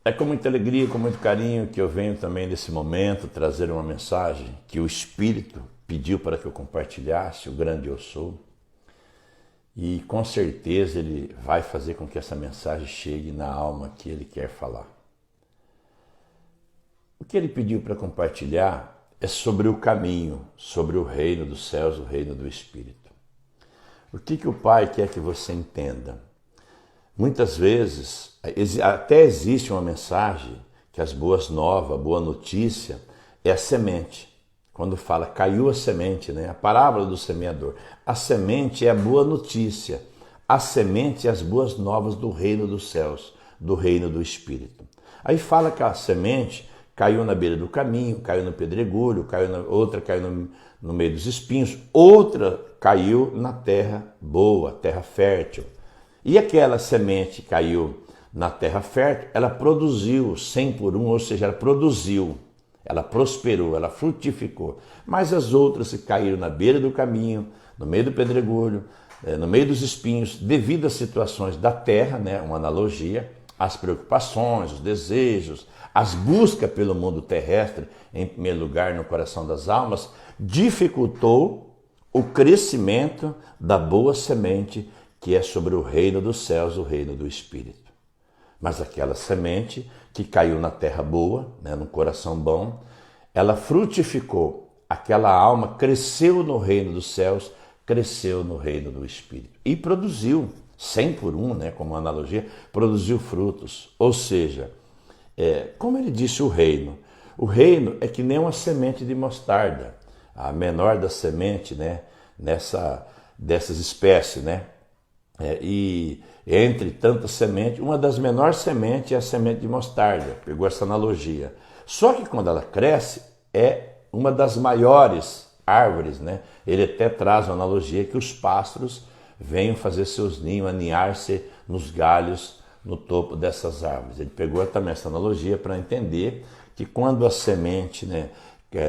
É com muita alegria, com muito carinho que eu venho também nesse momento trazer uma mensagem que o Espírito pediu para que eu compartilhasse, o grande eu sou. E com certeza ele vai fazer com que essa mensagem chegue na alma que ele quer falar. O que ele pediu para compartilhar é sobre o caminho, sobre o reino dos céus, o reino do Espírito. O que o Pai quer que você entenda? Muitas vezes, até existe uma mensagem que as boas novas, a boa notícia, é a semente. Quando fala, caiu a semente, né? A parábola do semeador. A semente é a boa notícia. A semente é as boas novas do reino dos céus, do reino do Espírito. Aí fala que a semente caiu na beira do caminho, caiu no pedregulho, outra caiu no meio dos espinhos, outra caiu na terra boa, terra fértil. E aquela semente caiu na terra fértil, ela produziu 100 por 1, ou seja, ela produziu, ela prosperou, ela frutificou. Mas as outras que caíram na beira do caminho, no meio do pedregulho, no meio dos espinhos, devido às situações da terra, né, uma analogia, as preocupações, os desejos, as buscas pelo mundo terrestre, em primeiro lugar no coração das almas, dificultou o crescimento da boa semente que é sobre o reino dos céus, o reino do Espírito. Mas aquela semente que caiu na terra boa, né, no coração bom, ela frutificou, aquela alma cresceu no reino dos céus, cresceu no reino do Espírito. E produziu, 100 por 1, né, como analogia, produziu frutos. Ou seja, como ele disse, o reino é que nem uma semente de mostarda, a menor da semente, né, dessas espécies, né? E entre tantas sementes, uma das menores sementes é a semente de mostarda, pegou essa analogia. Só que quando ela cresce, é uma das maiores árvores, né? Ele até traz uma analogia que os pássaros venham fazer seus ninhos, aninhar-se nos galhos, no topo dessas árvores. Ele pegou também essa analogia para entender que quando a semente, né,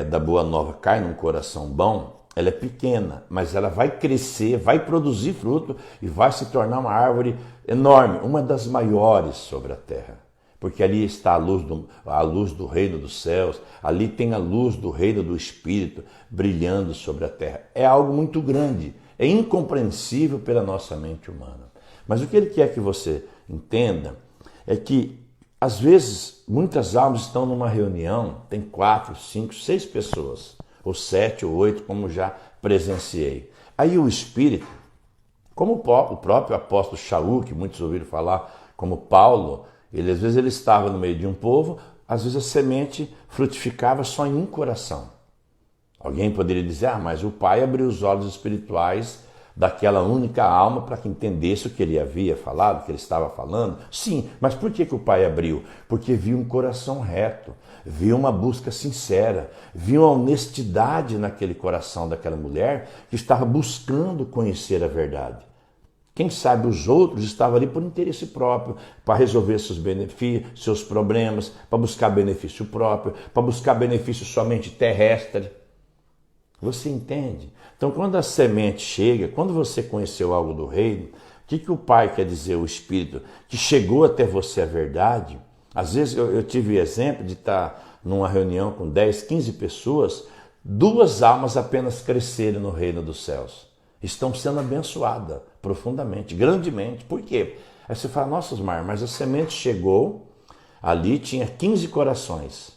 da boa nova cai num coração bom, ela é pequena, mas ela vai crescer, vai produzir fruto e vai se tornar uma árvore enorme, uma das maiores sobre a terra. Porque ali está a luz do reino dos céus, ali tem a luz do reino do Espírito brilhando sobre a terra. É algo muito grande, é incompreensível pela nossa mente humana. Mas o que ele quer que você entenda é que, às vezes, muitas almas estão numa reunião, tem 4, 5, 6 pessoas, ou 7 ou 8, como já presenciei. Aí o Espírito, como o próprio apóstolo Shaul, que muitos ouviram falar, como Paulo, às vezes ele estava no meio de um povo, às vezes a semente frutificava só em um coração. Alguém poderia dizer, mas o Pai abriu os olhos espirituais daquela única alma para que entendesse o que ele havia falado, o que ele estava falando. Sim, mas por que o Pai abriu? Porque viu um coração reto, viu uma busca sincera, viu uma honestidade naquele coração daquela mulher que estava buscando conhecer a verdade. Quem sabe os outros estavam ali por interesse próprio, para resolver seus benefícios, seus problemas, para buscar benefício próprio, para buscar benefício somente terrestre. Você entende? Então, quando a semente chega, quando você conheceu algo do reino, o que o Pai quer dizer, o Espírito? Que chegou até você a verdade. Às vezes eu tive exemplo de estar numa reunião com 10, 15 pessoas, 2 almas apenas crescerem no reino dos céus. Estão sendo abençoadas profundamente, grandemente. Por quê? Aí você fala, nossa, Osmar, mas a semente chegou, ali tinha 15 corações.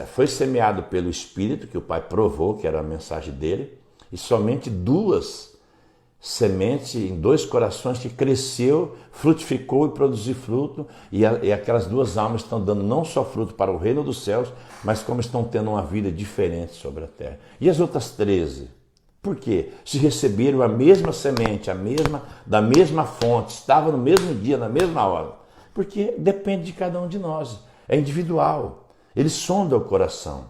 Foi semeado pelo Espírito, que o Pai provou que era a mensagem dele, e somente 2 sementes em 2 corações que cresceu, frutificou e produziu fruto, e aquelas 2 almas estão dando não só fruto para o reino dos céus, mas como estão tendo uma vida diferente sobre a terra. E as outras 13? Por quê? Se receberam a mesma semente, da mesma fonte, estava no mesmo dia, na mesma hora. Porque depende de cada um de nós, é individual. Ele sonda o coração,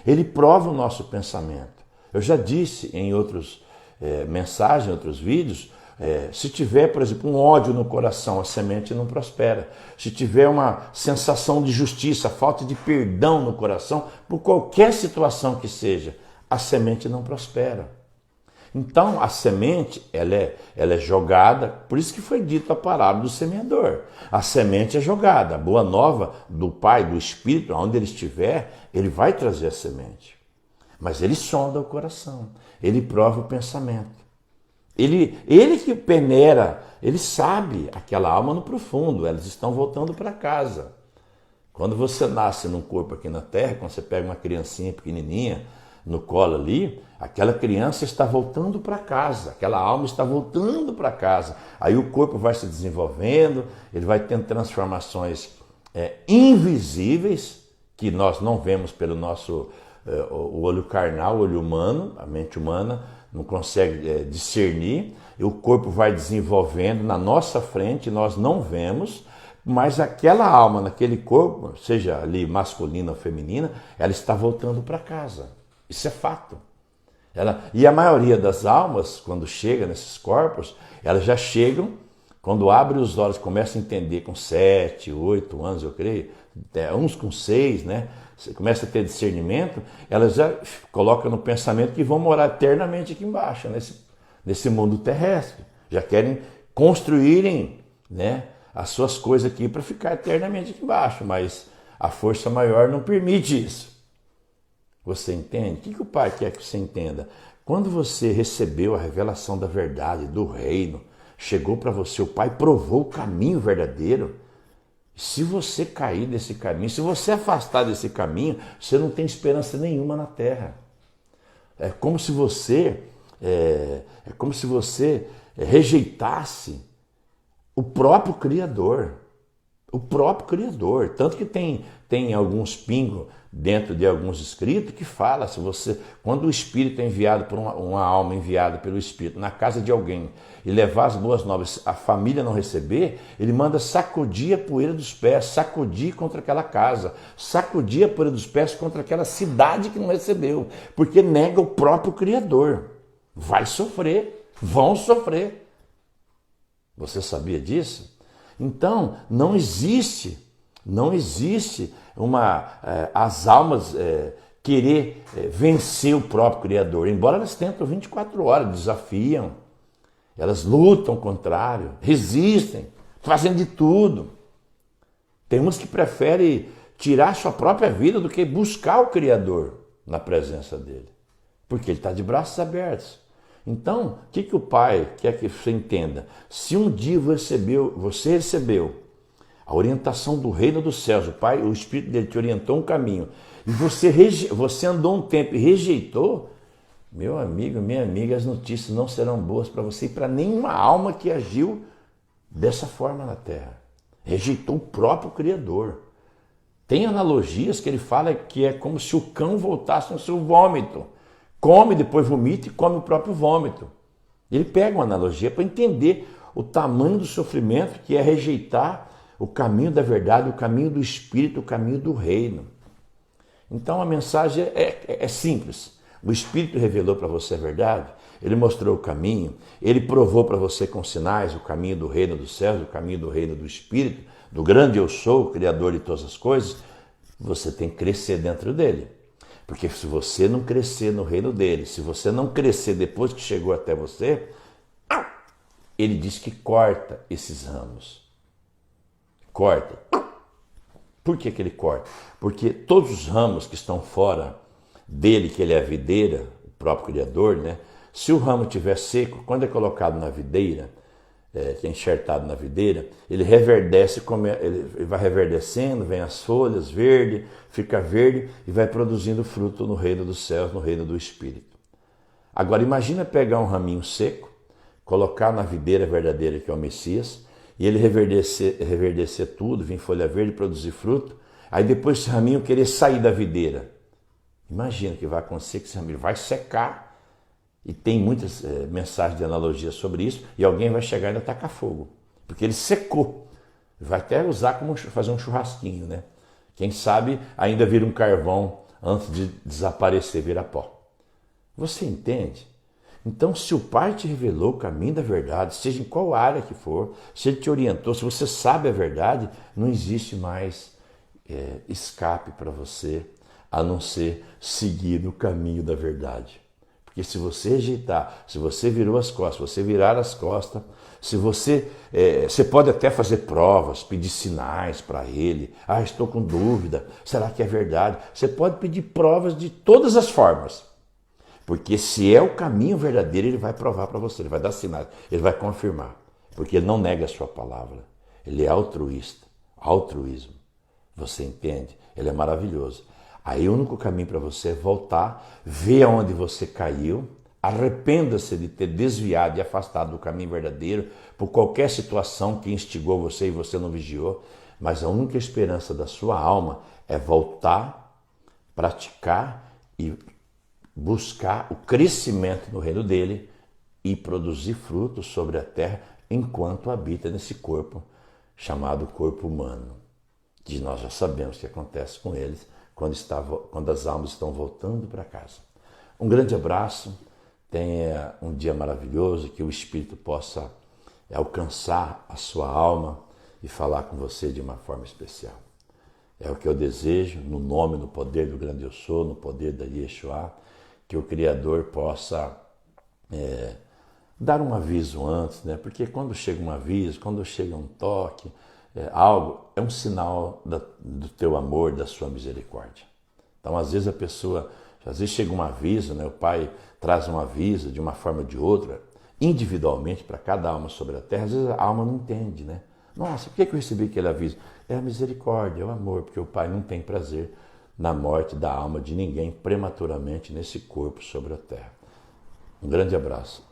ele prova o nosso pensamento. Eu já disse em outras mensagens, em outros vídeos, se tiver, por exemplo, um ódio no coração, a semente não prospera. Se tiver uma sensação de justiça, falta de perdão no coração, por qualquer situação que seja, a semente não prospera. Então a semente, ela é jogada, por isso que foi dito a parábola do semeador. A semente é jogada, a boa nova do Pai, do Espírito, onde ele estiver, ele vai trazer a semente. Mas ele sonda o coração, ele prova o pensamento. Ele que peneira, ele sabe aquela alma no profundo, elas estão voltando para casa. Quando você nasce num corpo aqui na terra, quando você pega uma criancinha pequenininha no colo ali, aquela criança está voltando para casa, aquela alma está voltando para casa. Aí o corpo vai se desenvolvendo, ele vai tendo transformações invisíveis, que nós não vemos pelo nosso o olho carnal, o olho humano, a mente humana não consegue discernir, e o corpo vai desenvolvendo na nossa frente, nós não vemos, mas aquela alma naquele corpo, seja ali masculina ou feminina, ela está voltando para casa. Isso é fato. E a maioria das almas, quando chega nesses corpos, elas já chegam, quando abrem os olhos, começam a entender com 7, 8 anos, eu creio, uns com 6, né? Você começa a ter discernimento, elas já colocam no pensamento que vão morar eternamente aqui embaixo, nesse mundo terrestre. Já querem construírem, né, as suas coisas aqui para ficar eternamente aqui embaixo, mas a força maior não permite isso. Você entende? O que o Pai quer que você entenda? Quando você recebeu a revelação da verdade, do reino, chegou para você, o Pai provou o caminho verdadeiro. Se você cair desse caminho, se você afastar desse caminho, você não tem esperança nenhuma na terra. É como se você rejeitasse o próprio Criador. O próprio Criador. Tanto que tem alguns pingos dentro de alguns escritos que fala, quando o Espírito é enviado por uma alma enviada pelo Espírito na casa de alguém e levar as boas novas, a família não receber, ele manda sacudir a poeira dos pés, sacudir contra aquela casa, sacudir a poeira dos pés contra aquela cidade que não recebeu, porque nega o próprio Criador. Vai sofrer, vão sofrer. Você sabia disso? Então, não existe as almas querer vencer o próprio Criador, embora elas tentam 24 horas, desafiam, elas lutam contrário, resistem, fazem de tudo. Tem uns que preferem tirar sua própria vida do que buscar o Criador na presença dele, porque ele está de braços abertos. Então, o que o Pai quer que você entenda? Se um dia você recebeu a orientação do reino dos céus, o Espírito dele te orientou um caminho, e você andou um tempo e rejeitou, meu amigo, minha amiga, as notícias não serão boas para você e para nenhuma alma que agiu dessa forma na terra. Rejeitou o próprio Criador. Tem analogias que ele fala que é como se o cão voltasse no seu vômito. Come, depois vomita e come o próprio vômito. Ele pega uma analogia para entender o tamanho do sofrimento que é rejeitar o caminho da verdade, o caminho do Espírito, o caminho do reino. Então a mensagem é simples. O Espírito revelou para você a verdade, ele mostrou o caminho, ele provou para você com sinais o caminho do reino dos céus, o caminho do reino do Espírito, do grande eu sou, o Criador de todas as coisas. Você tem que crescer dentro dele. Porque se você não crescer no reino dele, se você não crescer depois que chegou até você, ele diz que corta esses ramos. Corta. Por que ele corta? Porque todos os ramos que estão fora dele, que ele é a videira, o próprio Criador, né? Se o ramo estiver seco, quando é colocado na videira, que é enxertado na videira, ele reverdece, ele vai reverdecendo, vem as folhas verde, fica verde e vai produzindo fruto no reino dos céus, no reino do Espírito. Agora imagina pegar um raminho seco, colocar na videira verdadeira que é o Messias, e ele reverdecer tudo, vir folha verde, produzir fruto, aí depois esse raminho querer sair da videira. Imagina o que vai acontecer, que esse raminho vai secar. E tem muitas mensagens de analogia sobre isso, e alguém vai chegar e ainda tacar fogo, porque ele secou. Vai até usar como fazer um churrasquinho, né? Quem sabe ainda vira um carvão antes de desaparecer, vira pó. Você entende? Então, se o Pai te revelou o caminho da verdade, seja em qual área que for, se ele te orientou, se você sabe a verdade, não existe mais escape para você, a não ser seguir no caminho da verdade. Porque se você rejeitar, se você virou as costas, você virar as costas, se você pode até fazer provas, pedir sinais para ele. Ah, estou com dúvida, será que é verdade? Você pode pedir provas de todas as formas. Porque se é o caminho verdadeiro, ele vai provar para você, ele vai dar sinais, ele vai confirmar. Porque ele não nega a sua palavra. Ele é altruísta, altruísmo. Você entende? Ele é maravilhoso. Aí o único caminho para você é voltar, ver aonde você caiu, arrependa-se de ter desviado e afastado do caminho verdadeiro por qualquer situação que instigou você e você não vigiou. Mas a única esperança da sua alma é voltar, praticar e buscar o crescimento no reino dele e produzir frutos sobre a terra enquanto habita nesse corpo chamado corpo humano. Que nós já sabemos o que acontece com eles quando as almas estão voltando para casa. Um grande abraço, tenha um dia maravilhoso, que o Espírito possa alcançar a sua alma e falar com você de uma forma especial. É o que eu desejo, no nome, no poder do grande eu sou, no poder da Yeshua, que o Criador possa dar um aviso antes, né? Porque quando chega um aviso, quando chega um toque, algo, é um sinal do teu amor, da sua misericórdia. Então, às vezes às vezes chega um aviso, né? O Pai traz um aviso de uma forma ou de outra, individualmente para cada alma sobre a terra. Às vezes a alma não entende, né? Nossa, por que eu recebi aquele aviso? É a misericórdia, é o amor, porque o Pai não tem prazer na morte da alma de ninguém prematuramente nesse corpo sobre a terra. Um grande abraço.